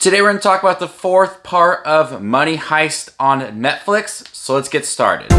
Today we're going to talk about the fourth part of Money Heist on Netflix, so let's get started.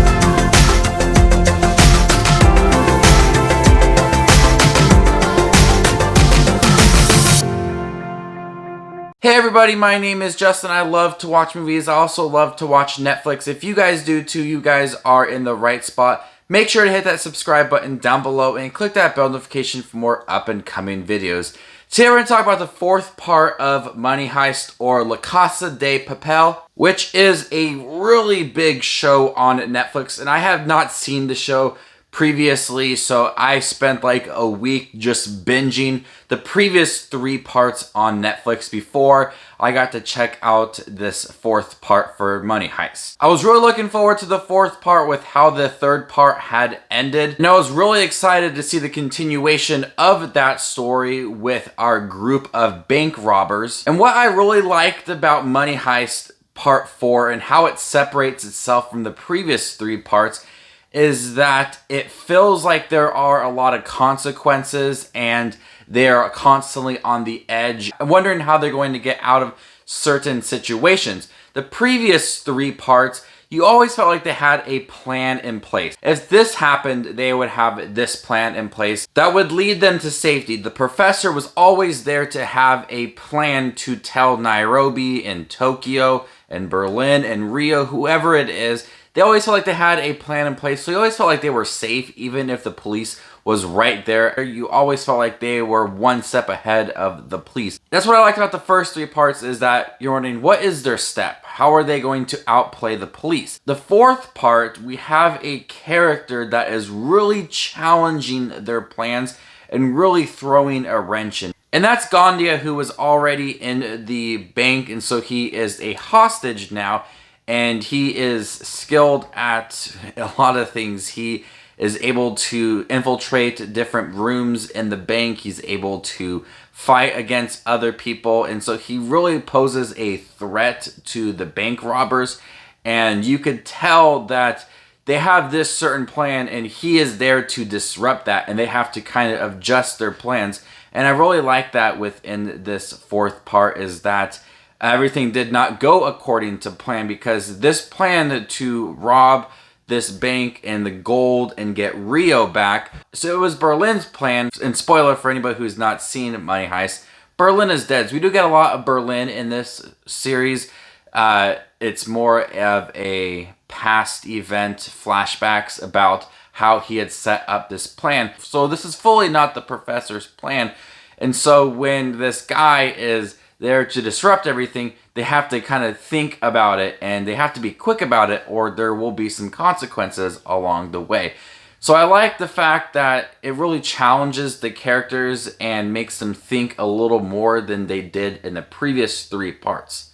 Hey everybody, my name is Justin. I love to watch movies. I also love to watch Netflix. If you guys do too, you guys are in the right spot. Make sure to hit that subscribe button down below and click that bell notification for more up and coming videos. Today we're going to talk about the fourth part of Money Heist, or La Casa de Papel, which is a really big show on Netflix, and I have not seen the show previously, so I spent like a week just binging the previous three parts on Netflix before I got to check out this fourth part for Money Heist. I was really looking forward to the fourth part with how the third part had ended, and I was really excited to see the continuation of that story with our group of bank robbers. And what I really liked about Money Heist Part 4 and how it separates itself from the previous three parts is that it feels like there are a lot of consequences and they're constantly on the edge. I'm wondering how they're going to get out of certain situations. The previous three parts, you always felt like they had a plan in place. If this happened, they would have this plan in place that would lead them to safety. The professor was always there to have a plan to tell Nairobi and Tokyo and Berlin and Rio, whoever it is. They always felt like they had a plan in place, so you always felt like they were safe, even if the police was right there. You always felt like they were one step ahead of the police. That's what I liked about the first three parts, is that you're wondering, what is their step? How are they going to outplay the police? The fourth part, we have a character that is really challenging their plans and really throwing a wrench in. And that's Gondia, who was already in the bank, and so he is a hostage now. And he is skilled at a lot of things. He is able to infiltrate different rooms in the bank. He's able to fight against other people. And so he really poses a threat to the bank robbers. And you could tell that they have this certain plan and he is there to disrupt that. And they have to kind of adjust their plans. And I really like that within this fourth part, is that everything did not go according to plan, because this plan to rob this bank and the gold and get Rio back. So it was Berlin's plan, and spoiler for anybody who's not seen Money Heist, Berlin is dead. So we do get a lot of Berlin in this series. It's more of a past event, flashbacks about how he had set up this plan. So this is fully not the professor's plan. And so when this guy is there to disrupt everything, they have to kind of think about it, and they have to be quick about it, or there will be some consequences along the way. So I like the fact that it really challenges the characters and makes them think a little more than they did in the previous three parts.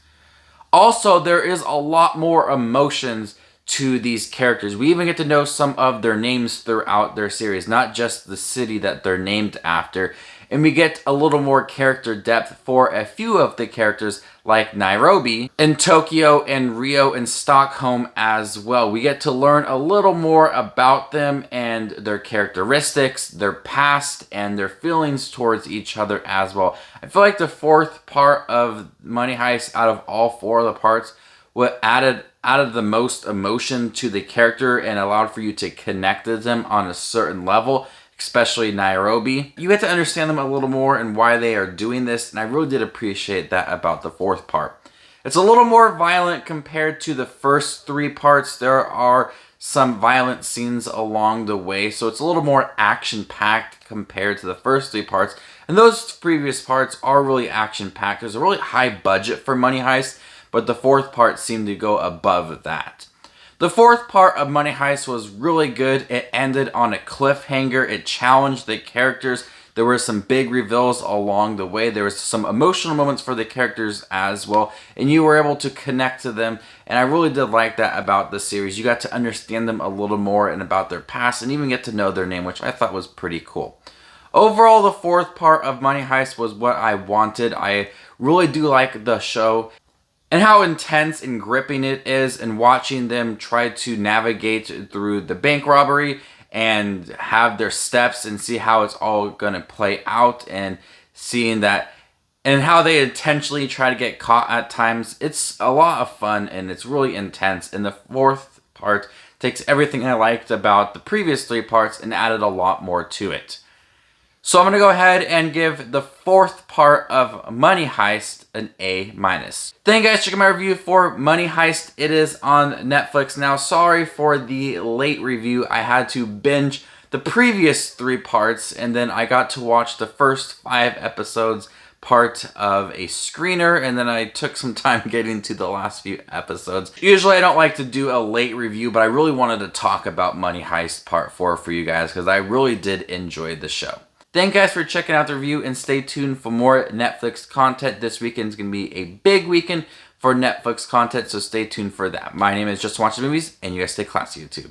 Also, there is a lot more emotions to these characters. We even get to know some of their names throughout their series, not just the city that they're named after. And we get a little more character depth for a few of the characters, like Nairobi, and Tokyo, and Rio, and Stockholm as well. We get to learn a little more about them and their characteristics, their past, and their feelings towards each other as well. I feel like the fourth part of Money Heist, out of all four of the parts, what added the most emotion to the character and allowed for you to connect with them on a certain level, especially Nairobi. You get to understand them a little more and why they are doing this, and I really did appreciate that about the fourth part. It's a little more violent compared to the first three parts. There are some violent scenes along the way, so it's a little more action-packed compared to the first three parts. And those previous parts are really action-packed. There's a really high budget for Money Heist, but the fourth part seemed to go above that. The fourth part of Money Heist was really good. It ended on a cliffhanger. It challenged the characters. There were some big reveals along the way. There was some emotional moments for the characters as well, and you were able to connect to them. And I really did like that about the series. You got to understand them a little more and about their past, and even get to know their name, which I thought was pretty cool. Overall, the fourth part of Money Heist was what I wanted. I really do like the show and how intense and gripping it is, and watching them try to navigate through the bank robbery and have their steps and see how it's all going to play out, and seeing that and how they intentionally try to get caught at times. It's a lot of fun and it's really intense. And the fourth part takes everything I liked about the previous three parts and added a lot more to it. So I'm going to go ahead and give the fourth part of Money Heist an A-. Thank you guys for checking my review for Money Heist. It is on Netflix now. Sorry for the late review. I had to binge the previous three parts, and then I got to watch the first 5 episodes part of a screener, and then I took some time getting to the last few episodes. Usually I don't like to do a late review, but I really wanted to talk about Money Heist Part 4 for you guys because I really did enjoy the show. Thank you guys for checking out the review, and stay tuned for more Netflix content. This weekend is going to be a big weekend for Netflix content, so stay tuned for that. My name is Just Watching Movies, and you guys stay classy, YouTube.